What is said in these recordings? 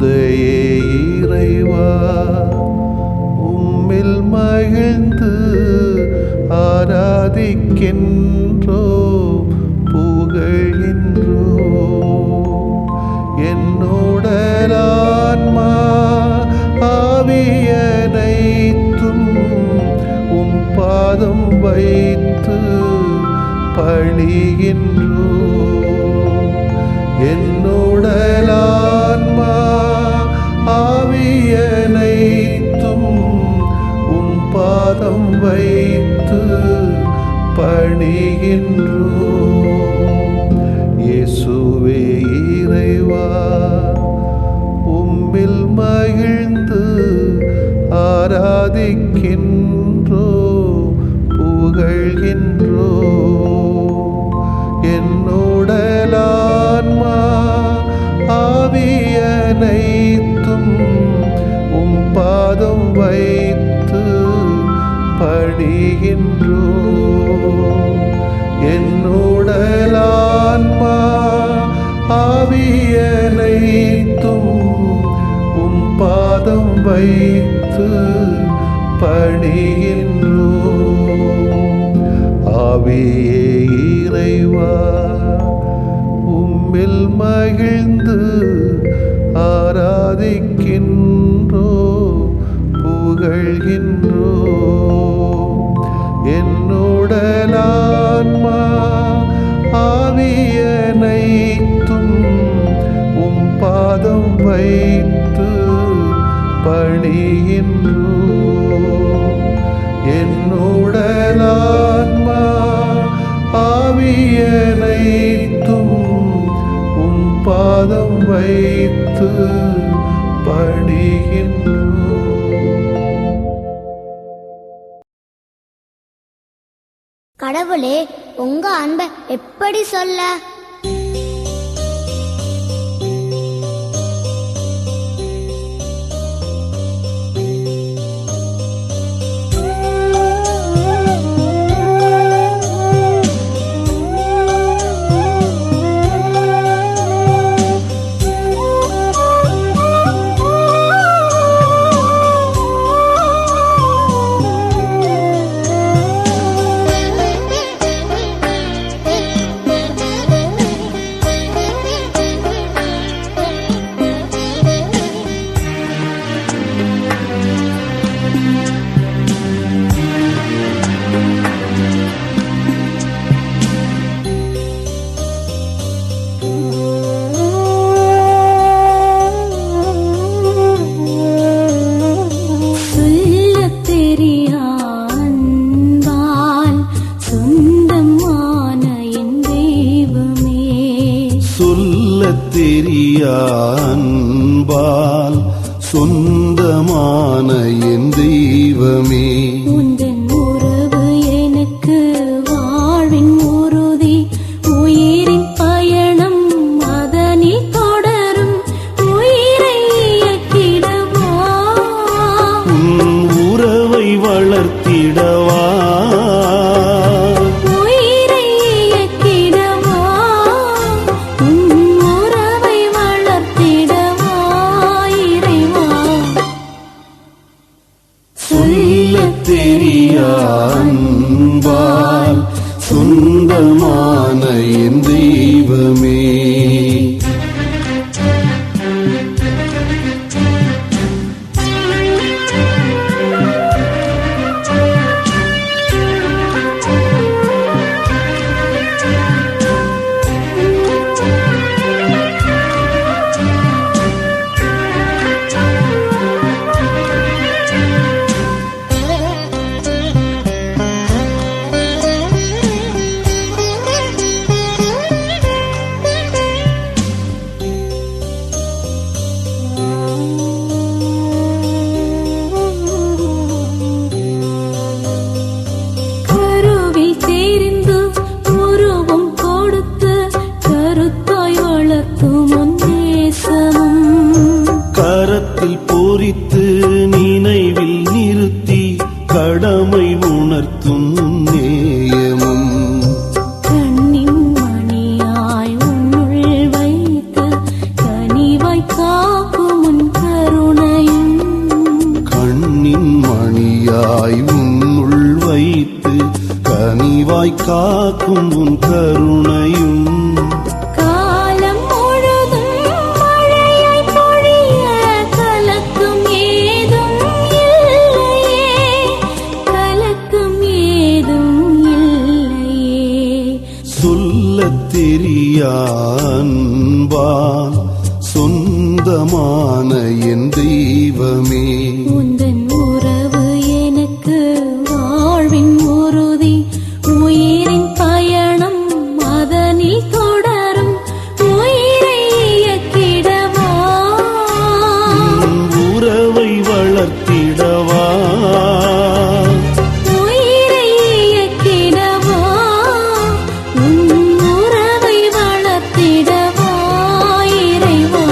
தந்தையே இறைவா, உம்மில் மகிழ்ந்து ஆராதிக்கின்றோ புகழ்கின்றோ. என்னுடலான்மா ஆவியனைத்தும் உம் பாதம் வைத்து பணிகின்றோ. என்னுடலான்மா ஆவியனைத்தும் உம் பாதம் வைத்து பணிகின்றோ. இயேசுவே இறைவா, உம்மில் மகிழ்ந்து ஆராதிக்கின்றோ புகழ்கின்றோ. என்னுடலான்மா ஆவியனைத்தும் உம் பாதம் வைத்து பணிகின்றோ. என்னுடலான்மா ஆவியனைத்தும் உம் பாதம் வைத்து பணிகின்றோ. ஆவியே இறைவா, உம்மில் மகிழ்ந்து ஆராதிக்கின்றோ புகழ்கின்றோ. என்னுடலான்மா ஆவியனைத்தும் உம் பாதம் வைத்து பணிகின்றோ. என்னுடலான்மா ஆவியனைத்தும் உம் பாதம் வைத்து பணிகின்றோ. கடவுளே, உங்க அன்பை எப்படி சொல்ல? அன்பால் சொந்தமான என் தெய்வமே, உந்தன் உறவு எனக்கு வாழ்வின் உறுதி, உயிரின் பயணம் அதனில் தொடரும், உயிரை இயக்கிடவா, உன் உறவை வளர்த்திடவா, அன்பால் சொந்தமான என் தெய்வமே. பொறித்து நினைவில் நிறுத்தி கடமை உணர்த்தும் நேயமும் கண்ணின் மணியாய் உன்னுள் வைத்து கனிவாய் காக்கும் காலமாய் காக்கும் உன் கருணையும் காலம் முழுதும் மழையாய் பொழிய கலக்கம் ஏதும் இல்லையே, கலக்கம் ஏதும் இல்லையே. சொல்லத் தெரியா அன்பால் சொந்தமான என் தெய்வமே, உந்தன் உறவு எனக்கு வாழ்வின் உறுதி, உயிரின் பயணம் அதனில் தொடரும், உயிரை இயக்கிடவா, உறவை வளர்த்திடவா, உயிரை இயக்கிடவா, உன் உறவை வளர்த்திடவா இறைவா.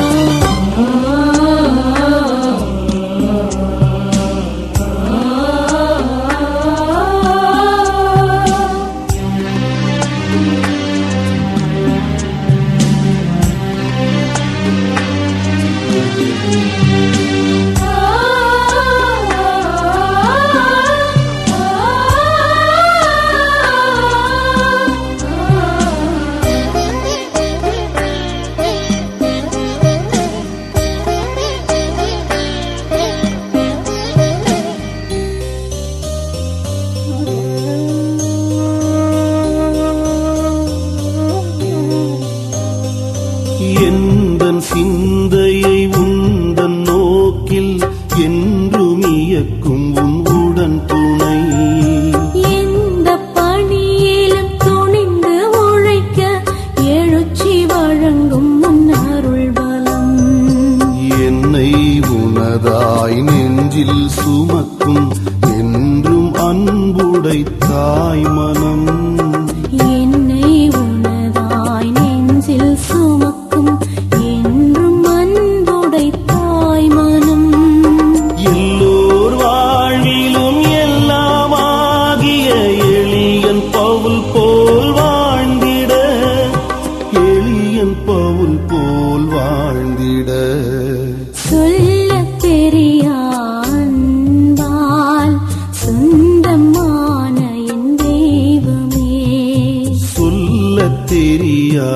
எந்தன் சிந்தையை உந்தன் நோக்கில் என்றும் இயக்கும் உன் உடன் துணை, எந்த பணியிலும் துணிந்து உழைக்க எழுச்சி வழங்கும் உன் அருள் பலம், என்னை உனதாய் நெஞ்சில் சுமக்கும் என்றும் அன்புடை தாய் மனம், என்னை உனதாய் நெஞ்சில் சுமக்கும் என்றும் அன்புடை தாய் மனம். எல்லோர் வாழ்விலும் எல்லாமாகிய எளியன் பவுல் போல் வாழ்ந்திட, எளியன் பவுல் போல் வாழ்ந்திட, சொல்லத் தெரியா அன்பால் சொந்தமான என் தெய்வமே, சொல்லத் தெரியா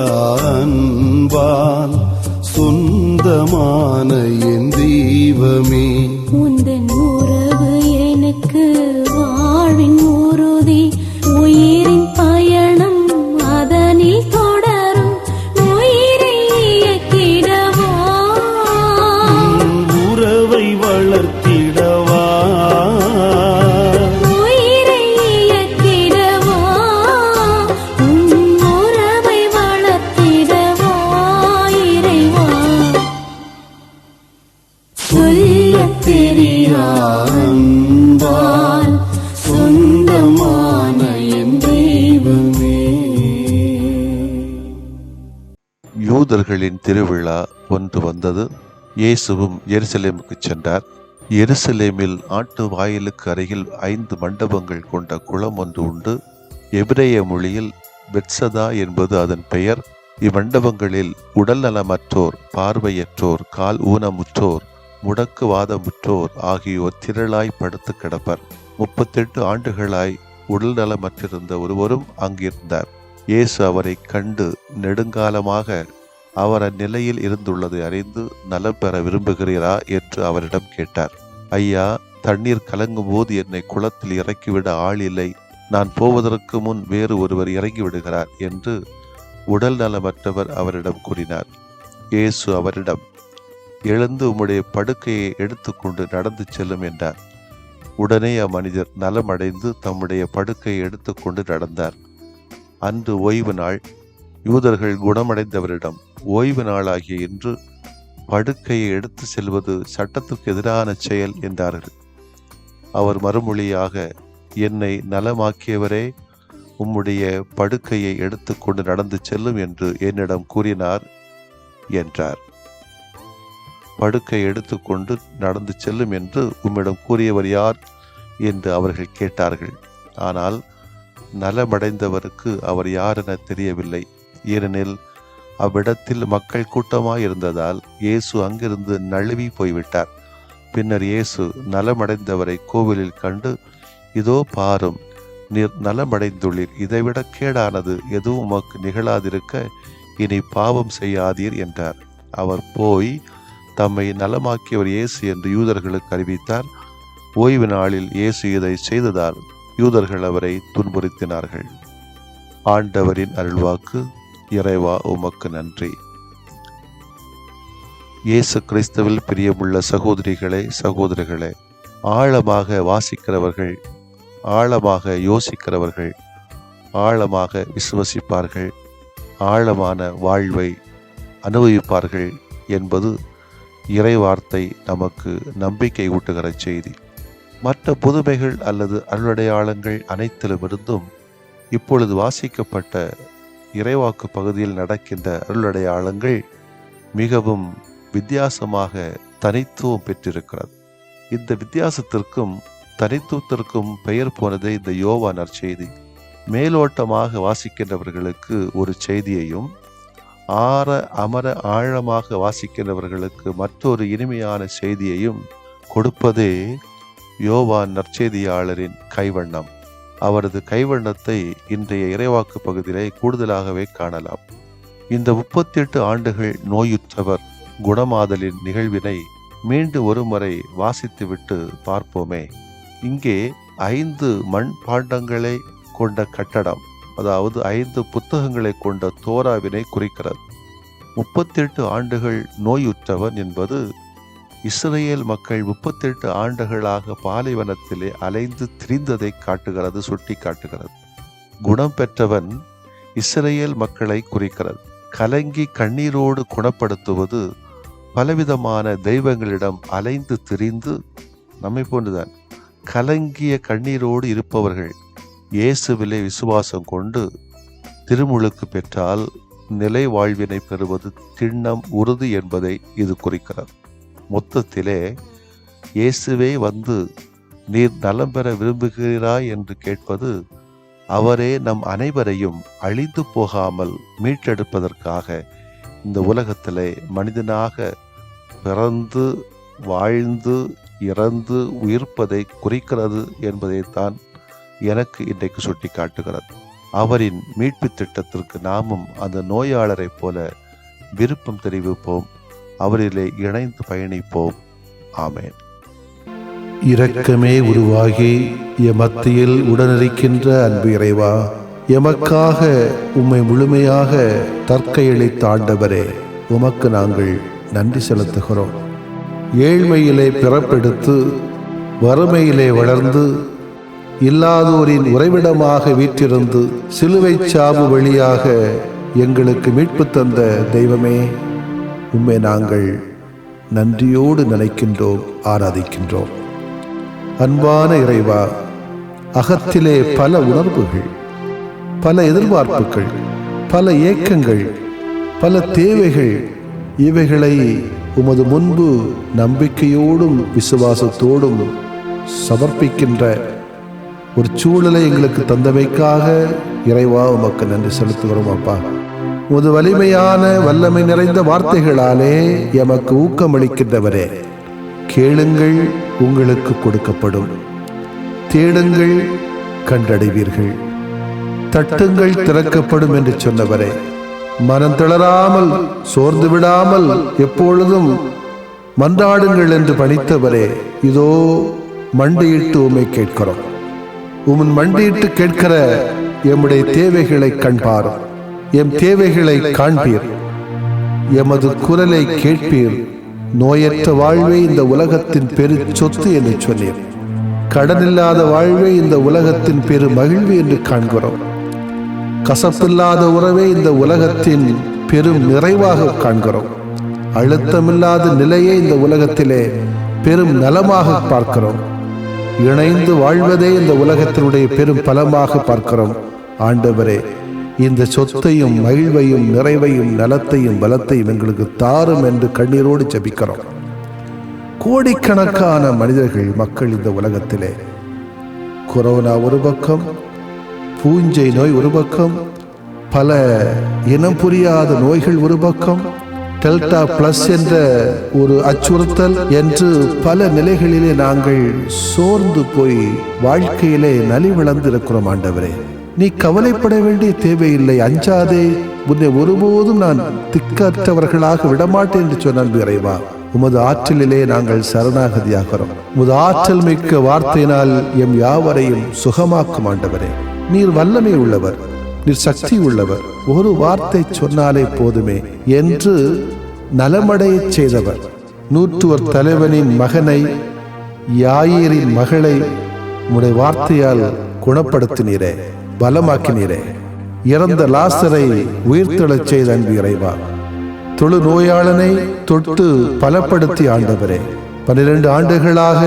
அன்பால் சொந்தமான என் தெய்வமே, உந்தன் உறவு எனக்கு வாழ்வின் உறுதி, உயிரின் பயணம் அதனில் தொடரும், உயிரை இயக்கிடவா, உறவை வளர்த்திடவா, உயிரை இயக்கிடவா, உன் உறவை வளர்த்திடவா இறைவா. சொல்லத் தெரியா அன்பால் சொந்தமான என் தெய்வமே. யூதர்களின் திருவிழா ஒன்று வந்தது. இயேசுவும் எருசலேமுக்கு சென்றார். எருசலேமில் ஆட்டு வாயிலுக்கு அருகில் 5 மண்டபங்கள் கொண்ட குளம் ஒன்று உண்டு. எபிரேய மொழியில் பெத்சதா என்பது அதன் பெயர். இம்மண்டபங்களில் உடல் நலமற்றோர், பார்வையற்றோர், கால் ஊனமுற்றோர், முடக்குவாதமுற்றோர் ஆகியோர் திரளாய் படுத்து கிடப்பர். 38 ஆண்டுகளாய் உடல் நலமற்றிருந்த ஒருவரும் அங்கிருந்தார். இயேசு அவரை கண்டு நெடுங்காலமாக அவர் அந்நிலையில் இருந்துள்ளதை அறிந்து நலம் பெற விரும்புகிறீரா என்று அவரிடம் கேட்டார். ஐயா, தண்ணீர் கலங்கும் போது என்னை குளத்தில் இறக்கிவிட ஆள் இல்லை. நான் போவதற்கு முன் வேறு ஒருவர் இறங்கிவிடுகிறார் என்று உடல் நலமற்றவர் அவரிடம் கூறினார். இயேசு அவரிடம், எழுந்து உம்முடைய படுக்கையை எடுத்துக்கொண்டு நடந்து செல்லும் என்றார். உடனே அம்மனிதர் நலமடைந்து தம்முடைய படுக்கையை எடுத்துக்கொண்டு நடந்தார். அன்று ஓய்வு நாள். யூதர்கள் குணமடைந்தவரிடம், ஓய்வு நாளாகிய இன்று படுக்கையை எடுத்து செல்வது சட்டத்துக்கு எதிரான செயல் என்றார்கள். அவர் மறுமொழியாக, என்னை நலமாக்கியவரே உம்முடைய படுக்கையை எடுத்துக்கொண்டு நடந்து செல்லும் என்று என்னிடம் கூறினார் என்றார். படுக்கை எடுத்துக்கொண்டு நடந்து செல்லும் என்று உம்மிடம் கூறியவர் யார் என்று அவர்கள் கேட்டார்கள். ஆனால் நலமடைந்தவருக்கு அவர் யார் என தெரியவில்லை. ஏனெனில் அவ்விடத்தில் மக்கள் கூட்டமாயிருந்ததால் இயேசு அங்கிருந்து நழுவி போய்விட்டார். பின்னர் இயேசு நலமடைந்தவரை கோவிலில் கண்டு, இதோ பாரும், நீர் நலமடைந்துள்ளீர். இதைவிட கேடானது எதுவும் உமக்கு நிகழாதிருக்க இனி பாவம் செய்யாதீர் என்றார். அவர் போய் தம்மை நலமாக்கியவர் இயேசு என்று யூதர்களுக்கு அறிவித்தார். ஓய்வு நாளில் இயேசு இதை செய்ததால் யூதர்கள் அவரை துன்புறுத்தினார்கள். ஆண்டவரின் அருள்வாக்கு. இறைவா உமக்கு நன்றி. இயேசு கிறிஸ்துவில் பிரியமுள்ள சகோதரிகளே, சகோதரர்களே, ஆழமாக வாசிக்கிறவர்கள், ஆழமாக யோசிக்கிறவர்கள், ஆழமாக விசுவசிப்பார்கள், ஆழமான வாழ்வை அனுபவிப்பார்கள் என்பது இறைவார்த்தை நமக்கு நம்பிக்கை ஊட்டுகிற செய்தி. மற்ற புதுமைகள் அல்லது அருளடையாளங்கள் அனைத்திலுமிருந்தும் இப்பொழுது வாசிக்கப்பட்ட இறைவாக்கு பகுதியில் நடக்கின்ற அருளடையாளங்கள் மிகவும் வித்தியாசமாக தனித்துவம் பெற்றிருக்கிறது. இந்த வித்தியாசத்திற்கும் தனித்துவத்திற்கும் பெயர் போனதே இந்த யோவான் நற்செய்தி. மேலோட்டமாக வாசிக்கின்றவர்களுக்கு ஒரு செய்தியையும், ஆற அமர ஆழமாக வாசிக்கின்றவர்களுக்கு மற்றொரு இனிமையான செய்தியையும் கொடுப்பதே யோவான் நற்செய்தியாளரின் கைவண்ணம். அவரது கைவண்ணத்தை இன்றைய இறைவாக்கு பகுதியிலே கூடுதலாகவே காணலாம். இந்த 38 ஆண்டுகள் நோயுற்றவர் குணமாதலின் நிகழ்வினை மீண்டும் ஒரு முறை வாசித்துவிட்டு பார்ப்போமே. இங்கே 5 மண் பாண்டங்களை கொண்ட கட்டடம், அதாவது 5 புத்தகங்களை கொண்ட தோராவினை குறிக்கிறது. 38 ஆண்டுகள் நோயுற்றவன் என்பது இஸ்ரேல் மக்கள் 38 ஆண்டுகளாக பாலைவனத்திலே அலைந்து திரிந்ததை காட்டுகிறது, சுட்டி காட்டுகிறது. குணம் பெற்றவன் இஸ்ரேல் மக்களை குறிக்கிறது. கலங்கி கண்ணீரோடு குணப்படுத்துவது பலவிதமான தெய்வங்களிடம் அலைந்து திரிந்து நம்மை போன்றுதான் கலங்கிய கண்ணீரோடு இருப்பவர்கள் இயேசுவிலே விசுவாசம் கொண்டு திருமுழுக்கு பெற்றால் நிலை வாழ்வினை பெறுவது திண்ணம் உறுதி என்பதை இது குறிக்கிறது. மொத்தத்திலே இயேசுவே வந்து நீர் நலம் பெற விரும்புகிறாய் என்று கேட்பது அவரே நம் அனைவரையும் அழிந்து போகாமல் மீட்டெடுப்பதற்காக இந்த உலகத்திலே மனிதனாக பிறந்து வாழ்ந்து இறந்து உயிர்ப்பதை குறிக்கிறது என்பதைத்தான் எனக்கு இன்றைக்கு சுட்டி காட்டுகிறது. அவரின் மீட்பு திட்டத்திற்கு நாமும் அந்த நோயாளரை போல விருப்பம் தெரிவிப்போம், அவரிலே இணைந்து பயணிப்போம். ஆமேன். இரக்கமே உருவாகி எமத்தியில் உடனிருக்கின்ற அன்பு இறைவா, எமக்காக உம்மை முழுமையாக தற்கையளித்த ஆண்டவரே, உமக்கு நாங்கள் நன்றி செலுத்துகிறோம். ஏழ்மையிலே பிறப்பெடுத்து வறுமையிலே வளர்ந்து இல்லாதோரின் உறைவிடமாக வீற்றிருந்து சிலுவை சாவு வழியாக எங்களுக்கு மீட்பு தந்த தெய்வமே, உம்மை நாங்கள் நன்றியோடு நினைக்கின்றோம், ஆராதிக்கின்றோம். அன்பான இறைவா, அகத்திலே பல உணர்வுகள், பல எதிர்பார்ப்புகள், பல ஏக்கங்கள், பல தேவைகள், இவைகளை உமது முன்பு நம்பிக்கையோடும் விசுவாசத்தோடும் சமர்ப்பிக்கின்ற ஒரு சூழலை எங்களுக்கு தந்தமைக்காக இறைவா உமக்கு நன்றி செலுத்துகிறோம். அப்பா, உமது வலிமையான வல்லமை நிறைந்த வார்த்தைகளாலே எமக்கு ஊக்கமளிக்கின்றவரே, கேளுங்கள் உங்களுக்கு கொடுக்கப்படும், தேடுங்கள் கண்டடைவீர்கள், தட்டுங்கள் திறக்கப்படும் என்று சொன்னவரே, மனம் தளராமல் சோர்ந்து விடாமல் எப்பொழுதும் மன்றாடுங்கள் என்று பணித்தவரே, இதோ மண்டியிட்டு உம்மை கேட்கிறோம். உம் மண்டியிட்டு கேட்கிற எம்முடைய தேவைகளை கண்பாரும், எம் தேவைகளை காண்பீர், எமது குரலை கேட்பீர். நோயற்ற வாழ்வை இந்த உலகத்தின் பெரு சொத்து என்று சொன்னீர். கடனில்லாத வாழ்வை இந்த உலகத்தின் பெரு மகிழ்வு என்று காண்கிறோம். கசப்பில்லாத உறவை இந்த உலகத்தின் பெரும் நிறைவாக காண்கிறோம். அழுத்தமில்லாத நிலையை இந்த உலகத்திலே பெரும் நலமாக பார்க்கிறோம். இணைந்து வாழ்வதே இந்த உலகத்தினுடைய பெரும் பலமாக பார்க்கிறோம். ஆண்டவரே, இந்த சொத்தையும் மகிழ்வையும் நிறைவையும் நலத்தையும் பலத்தையும் எங்களுக்கு தாரும் என்று கண்ணீரோடு ஜெபிக்கிறோம். கோடிக்கணக்கான மனிதர்கள், மக்கள் இந்த உலகத்திலே, கொரோனா ஒரு பக்கம், பூஞ்சை நோய் ஒரு பக்கம், பல இனம் புரியாத நோய்கள் ஒரு பக்கம், டெல்டா பிளஸ் என்ற ஒரு அச்சுறுத்தல் என்று பல நிலைகளிலே நாங்கள் சோர்ந்து போய் வாழ்க்கையிலே நலிவிழந்து இருக்கிறோம். ஆண்டவரே, நீ கவலைப்பட வேண்டிய தேவையில்லை, அஞ்சாதே, உன்னை ஒருபோதும் நான் திக்கற்றவர்களாக விடமாட்டேன் என்று சொன்ன இறைவா, உமது ஆற்றலிலே நாங்கள் சரணாகதியாகிறோம். உமது ஆற்றல் மிக்க வார்த்தையினால் எம் யாவரையும் சுகமாக்கும். ஆண்டவரே, நீர் வல்லமை உள்ளவர், நீர் சக்தி உள்ளவர், ஒரு வார்த்தை சொன்னாலே போதுமே என்று நலமடைய செய்தவர். 100 தலைவனின் மகனை, யாயீரின் மகளை உம்முடைய வார்த்தையால் குணப்படுத்தினீரே, பலமாக்கினீரே. இறந்த லாசரை உயிர்த்தெழச் செய்த அன்பு இறைவா, தொழு நோயாளனை தொட்டு பலப்படுத்தி ஆண்டவரே, 12 ஆண்டுகளாக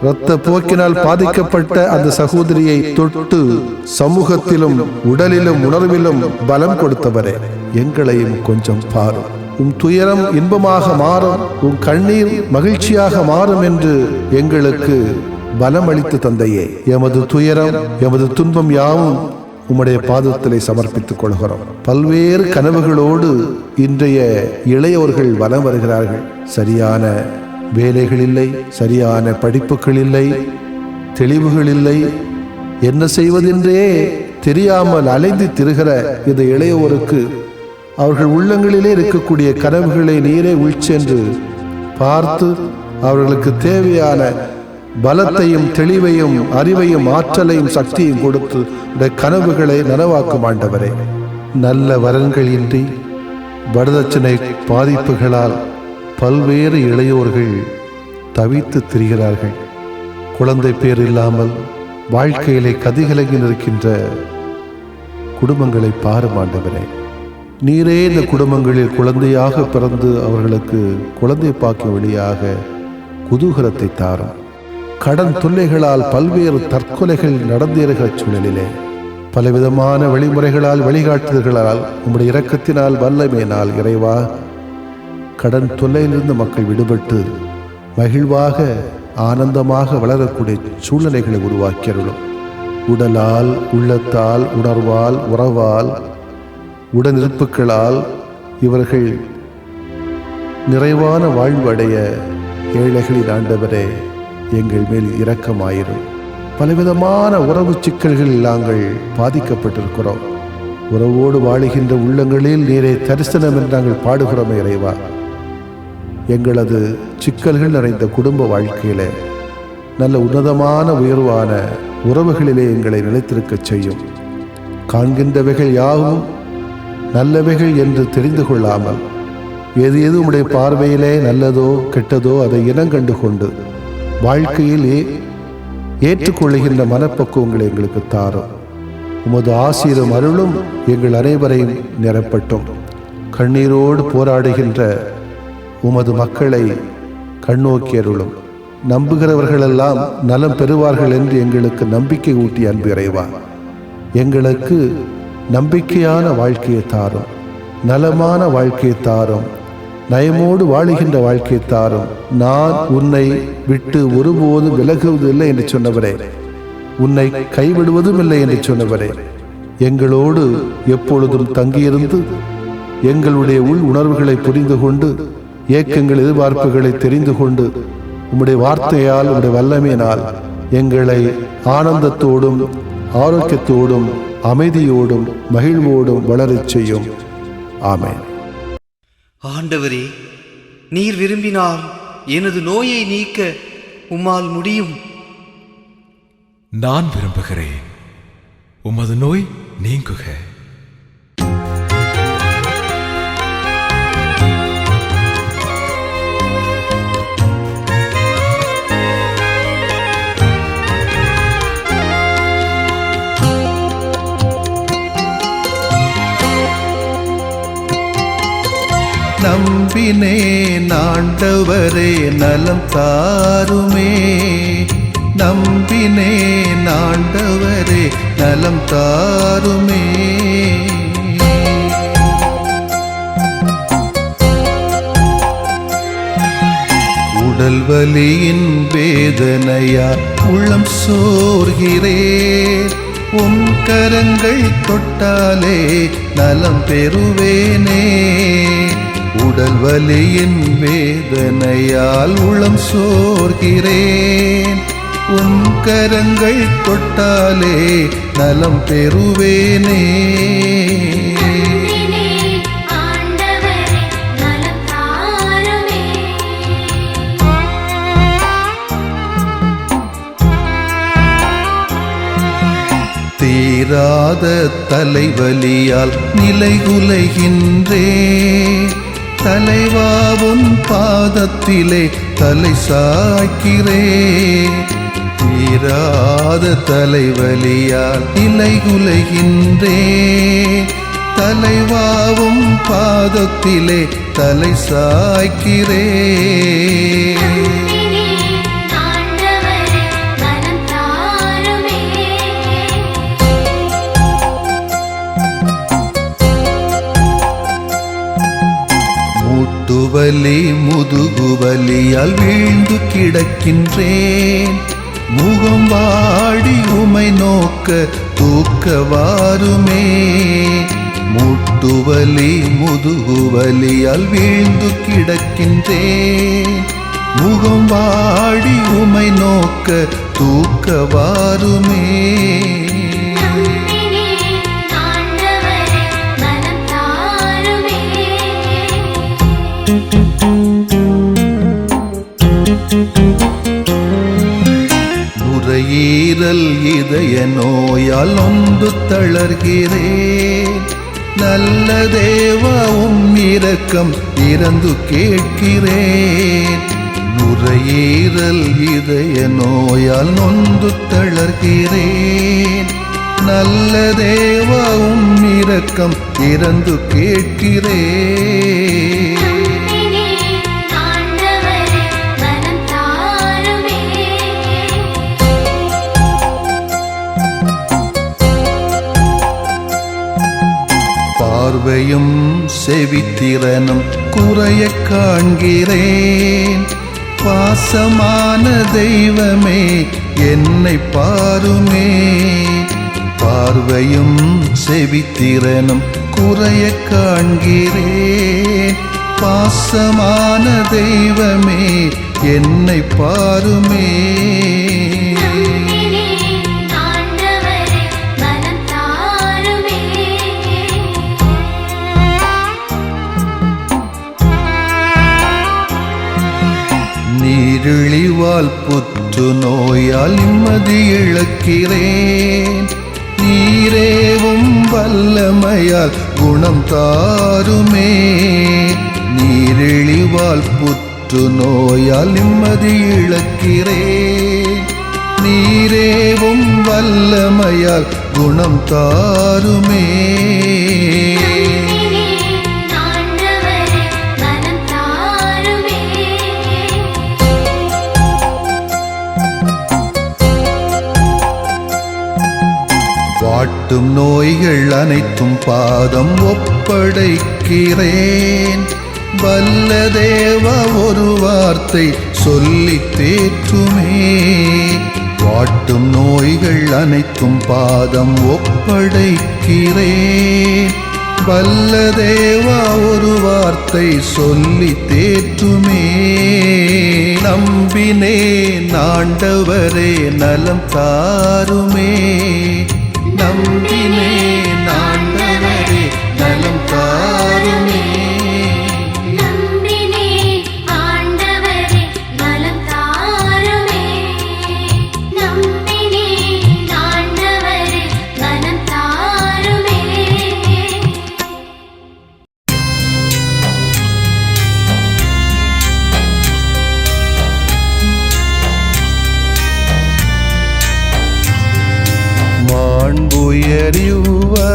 இரத்த போக்கினால் பாதிக்கப்பட்ட அந்த சகோதரியை தொட்டு சமூகத்திலும் உடலிலும் உணர்விலும் பலம் கொடுத்தவரே, எங்களையும் கொஞ்சம் பாரும். உம் துயரம் இன்பமாக மாறும், உம் கண்ணீர் மகிழ்ச்சியாக மாறும் என்று எங்களுக்கு பலம் அளித்து தந்தையே, எமது துயரம் எமது துன்பம் யாவும் உம்முடைய பாதத்திலே சமர்ப்பித்துக் கொள்கிறோம். பல்வேறு கனவுகளோடு இன்றைய இளையோர்கள் வலம் வருகிறார்கள். சரியான வேலைகள் இல்லை, சரியான படிப்புகள் இல்லை, தெளிவுகள் இல்லை, என்ன செய்வதென்றே தெரியாமல் அலைந்து திரிகிற இந்த இளையோருக்கு அவர்கள் உள்ளங்களிலே இருக்கக்கூடிய கனவுகளை நீரே உள்சென்று பார்த்து அவர்களுக்கு தேவையான பலத்தையும் தெளிவையும் அறிவையும் ஆற்றலையும் சக்தியும் கொடுத்து கனவுகளை நனவாக்கும். ஆண்டவரே, நல்ல வரன்கள் இன்றி வரதட்சணை பாதிப்புகளால் பல்வேறு இளையோர்கள் தவித்து திரிகிறார்கள். குழந்தை பேர் இல்லாமல் வாழ்க்கையிலே கதிகலங்கி நிற்கின்ற குடும்பங்களை பாரும். ஆண்டவரே, நீரே இந்த குடும்பங்களில் குழந்தையாக பிறந்து அவர்களுக்கு குழந்தை பாக்கிய வழியாக குதூகலத்தை தாரும். கடன் தொல்லைகளால் பல்வேறு தற்கொலைகள் நடந்தேறுகிற சூழலிலே பலவிதமான வழிமுறைகளால் வழிகாட்டுதல்களால் உம்முடைய இரக்கத்தினால் வல்லமையினால் இறைவா, கடன் தொல்லையிலிருந்து மக்கள் விடுபட்டு மகிழ்வாக ஆனந்தமாக வளரக்கூடிய சூழ்நிலைகளை உருவாக்கியருளும். உடலால், உள்ளத்தால், உணர்வால், உறவால், உடனிருப்புகளால் இவர்கள் நிறைவான வாழ்வு அடைய ஏழைகளின் ஆண்டவரே, எங்கள் மேல் இரக்கமாயிரும். பலவிதமான உறவு சிக்கல்களில் நாங்கள் பாதிக்கப்பட்டிருக்கிறோம். உறவோடு வாழுகின்ற உள்ளங்களில் நீரை தரிசனம் என்று நாங்கள் பாடுகிறோம். இறைவா, எங்களது சிக்கல்கள் நிறைந்த குடும்ப வாழ்க்கையில நல்ல உன்னதமான உயர்வான உறவுகளிலே எங்களை நிலைத்திருக்க செய்யும். காண்கின்றவைகள் யாவும் நல்லவைகள் என்று தெரிந்து கொள்ளாமல் எது எது உம்முடைய பார்வையிலே நல்லதோ கெட்டதோ அதை இனங்கண்டு கொண்டு வாழ்க்கையில் ஏற்றுக்கொள்ளுகின்ற மனப்பக்குவங்களை எங்களுக்கு தாரும். உமது ஆசீரும் அருளும் எங்கள் அனைவரையும் நிரப்பட்டும். கண்ணீரோடு போராடுகின்ற உமது மக்களை கண்ணோக்கி அருளும். நம்புகிறவர்களெல்லாம் நலம் பெறுவார்கள் என்று எங்களுக்கு நம்பிக்கை ஊட்டி அன்பு இறைவா, எங்களுக்கு நம்பிக்கையான வாழ்க்கையை தாரும், நலமான வாழ்க்கையை தாரும், நயமோடு வாழுகின்ற வாழ்க்கையை தாரும். நான் உன்னை விட்டு ஒருபோதும் விலகுவதில்லை என்று சொன்னவரே, உன்னை கைவிடுவதும் இல்லை என்று சொன்னவரே, எங்களோடு எப்பொழுதும் தங்கியிருந்து எங்களுடைய உள் உணர்வுகளை புரிந்து கொண்டு ஏக்கங்கள் எதிர்பார்ப்புகளை தெரிந்து கொண்டு உம்முடைய வார்த்தையால் உம்முடைய வல்லமையினால் எங்களை ஆனந்தத்தோடும் ஆரோக்கியத்தோடும் அமைதியோடும் மகிழ்வோடும் வளரச் செய்யும். ஆமென். ஆண்டவரே, நீர் விரும்பினால் எனது நோயை நீக்க உம்மால் முடியும். நான் விரும்புகிறேன், உமது நோய் நீங்குக. நம்பினேன் ஆண்டவரே நலம் தாருமே, நம்பினேன் ஆண்டவரே நலம் தாருமே. உடல் வலியின் வேதனையா உள்ளம் சோர்கிறேன், உம் கரங்கள் தொட்டாலே நலம் பெறுவேனே. உடல் வலியின் வேதனையால் உளம் சோர்கிறேன். உன் கரங்கள் தொட்டாலே நலம் பெறுவேனே. தீராத தலைவலியால் நிலைகுலைகின்றேன். தலைவாவும் பாதத்திலே தலை சாய்க்கிறேன். தீராத தலைவலியால் நிலைகுலைகின்றேன். தலைவாவும் பாதத்திலே தலை சாய்க்கிறேன். முட்டுவலி முதுகுவலியால் வீழ்ந்து கிடக்கின்றேன். முகம் வாடி உமை நோக்க தூக்க வாருமே. முட்டுவலி முதுகுவலியால் வீழ்ந்து கிடக்கின்றேன். முகம் வாடி உமை நோக்க தூக்க வாருமே. நுரையீரல் இதய நோயால் நொந்து தளர்கிறேன். நல்ல தேவா உம் இரக்கம் இறந்து கேட்கிறேன். நுரையீரல் இதய நோயால் நொந்து தளர்கிறேன். நல்ல தேவா உம் இரக்கம் இறந்து கேட்கிறேன். பார்வையும் செவித்திறனும் குறைய காண்கிறேன். பாசமான தெய்வமே என்னை பாருமே. பார்வையும் செவித்திறனும் குறைய காண்கிறேன். பாசமான தெய்வமே என்னை பாருமே. நீரிழிவால் புற்று நோயால் நிம்மதி இழக்கிறேன். நீரேவும் வல்லமையால் குணம் தாருமே. நீரிழிவால் புற்று நோயால் நிம்மதி இழக்கிறேன். நீரேவும் வல்லமையால் குணம் தாருமே. வாட்டும் நோய்கள் அனைத்தும் பாதம் ஒப்படைக்கிறேன். வல்ல தேவா ஒரு வார்த்தை சொல்லி தேற்றுமே. வாட்டும் நோய்கள் அனைத்தும் பாதம் ஒப்படைக்கிறேன். வல்ல தேவா ஒரு வார்த்தை சொல்லி தேற்றுமே. நம்பினேன் ஆண்டவரே நலம் தாருமே. நம்பினேன் ஆண்டவரே நலம் தாருமே.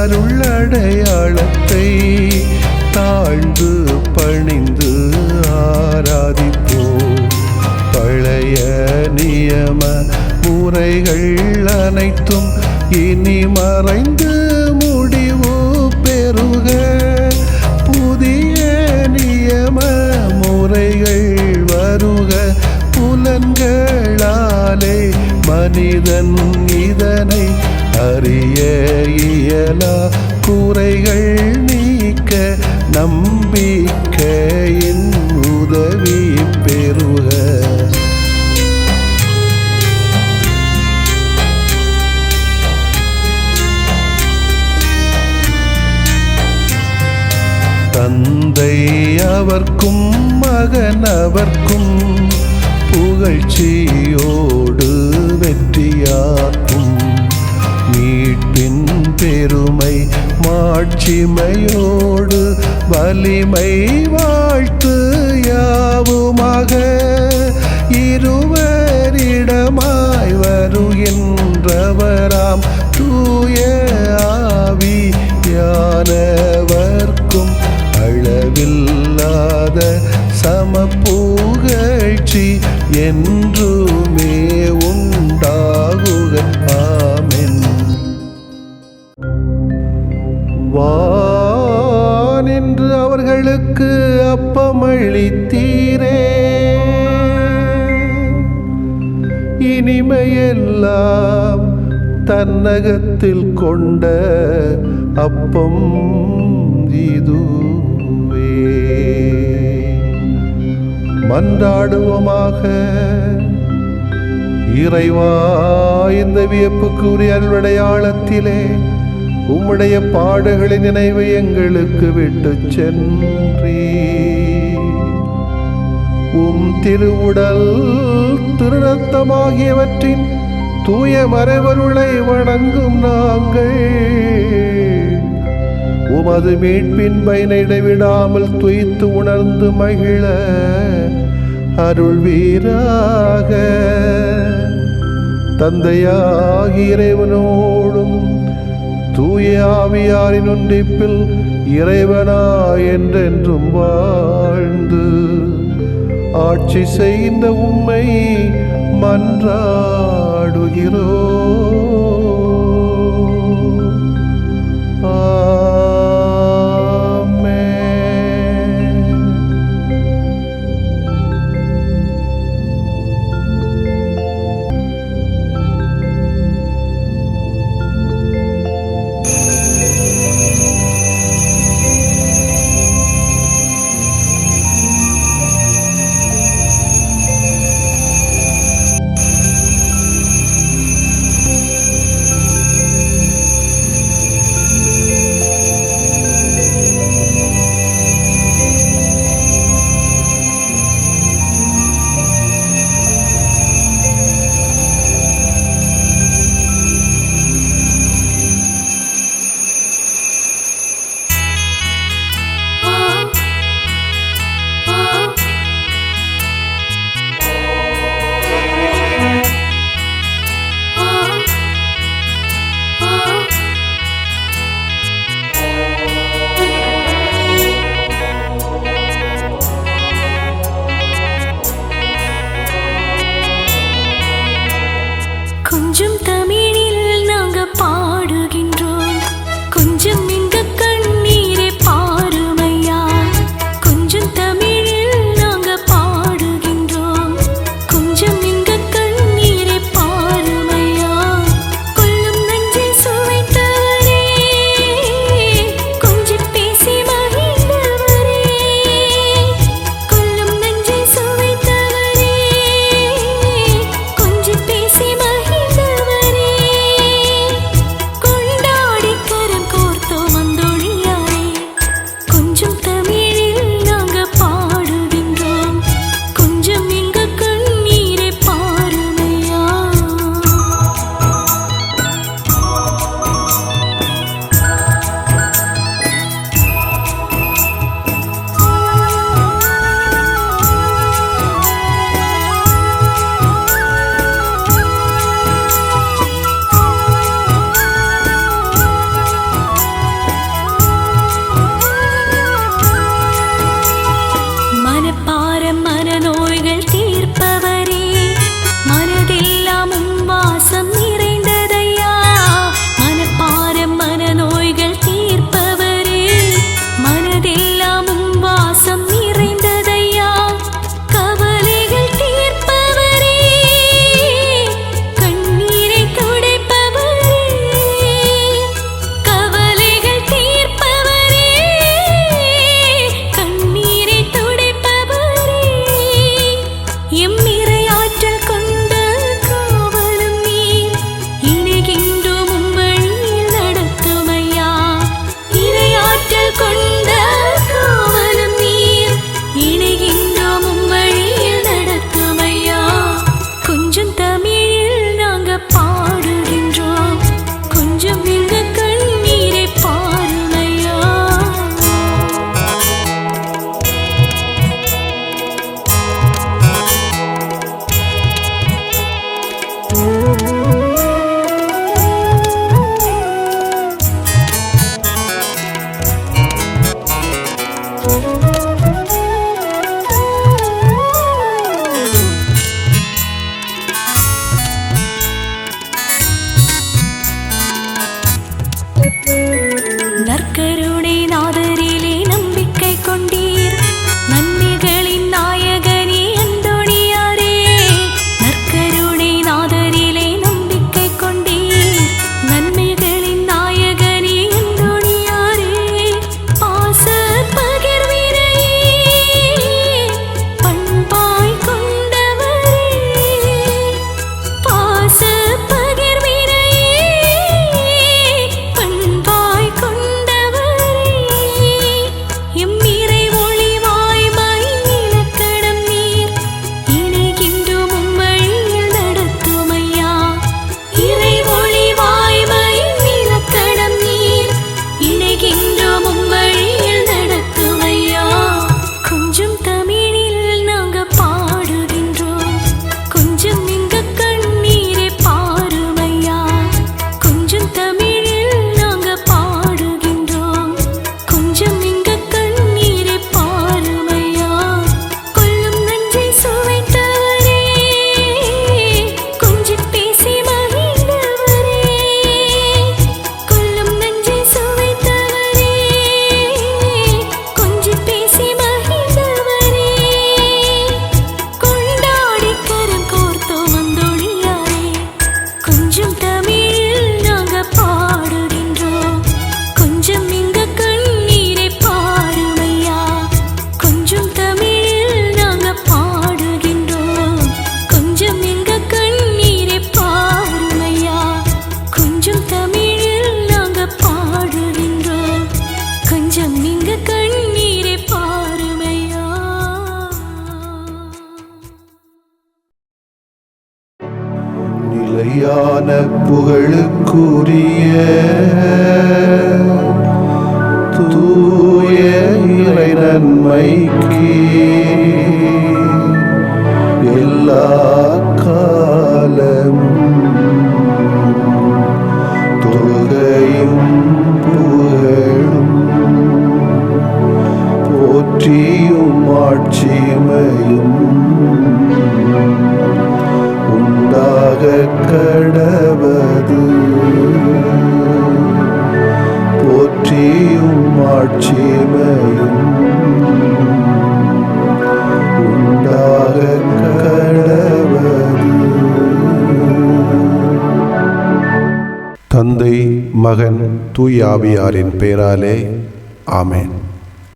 அருளடையாளத்தை தாழ்ந்து பணிந்து ஆராதிப்போம். பழைய நியம முறைகள் அனைத்தும் இனி மறைந்து முடிவு பெறுக. புதிய நியம முறைகள் வருக. புலன்களாலே மனிதன் இதனை அறிய இயலா. குறைகள் நீக்க நம்பிக்கையின் உதவி பெறுக. தந்தை அவர்க்கும் மகன் அவர்க்கும் புகழ்ச்சியோடு வெற்றியாக்கும். மீட்பின் பெருமை மாட்சிமையோடு வலிமை வாழ்த்து யாவுமாக. இருவரிடமாய் வருகின்றவராம் தூய ஆவியானவர்க்கும் அளவில்லாத சமப்புகழ்ச்சி என்றுமே உண்டாகுக. ஆமென். வானின்று அவர்களுக்கு அப்பமளித்தீரே, இனிமையெல்லாம் தன்னகத்தில் கொண்ட அப்பம் இதுவே. மன்றாடுவோமாக. இறைவா, இந்த வியப்புக்குரிய அருளடையாளத்திலே உம்முடைய பாடுகளின் நினைவை எங்களுக்கு விட்டு சென்றீ. உம் திருவுடல் திருரத்தமாகியவற்றின் தூய மறைவருளை வணங்கும் நாங்கள் உமது மீட்பின் பயனை இடைவிடாமல் துய்த்து உணர்ந்து மகிழ அருள்வீராக. தந்தையாகிய இறைவனோடும் தூய ஆவியாரின் ஒன்றிப்பில் இறைவனா என்றென்றும் வாழ்ந்து ஆட்சி செய்கின்ற உம்மை மன்றாடுகிறோ. மெய்யான புகழுக்குரிய தூய இறை நன்மைக்கு எல்லா காலமும் தொழுகையும் புகழும் போற்றியும் ஆட்சிமையும் உண்டாக கடவது. போற்றியும் ஆட்சிமையும் உண்டாக கடவது. தந்தை, மகன், தூய ஆவியாரின் பெயராலே ஆமென்.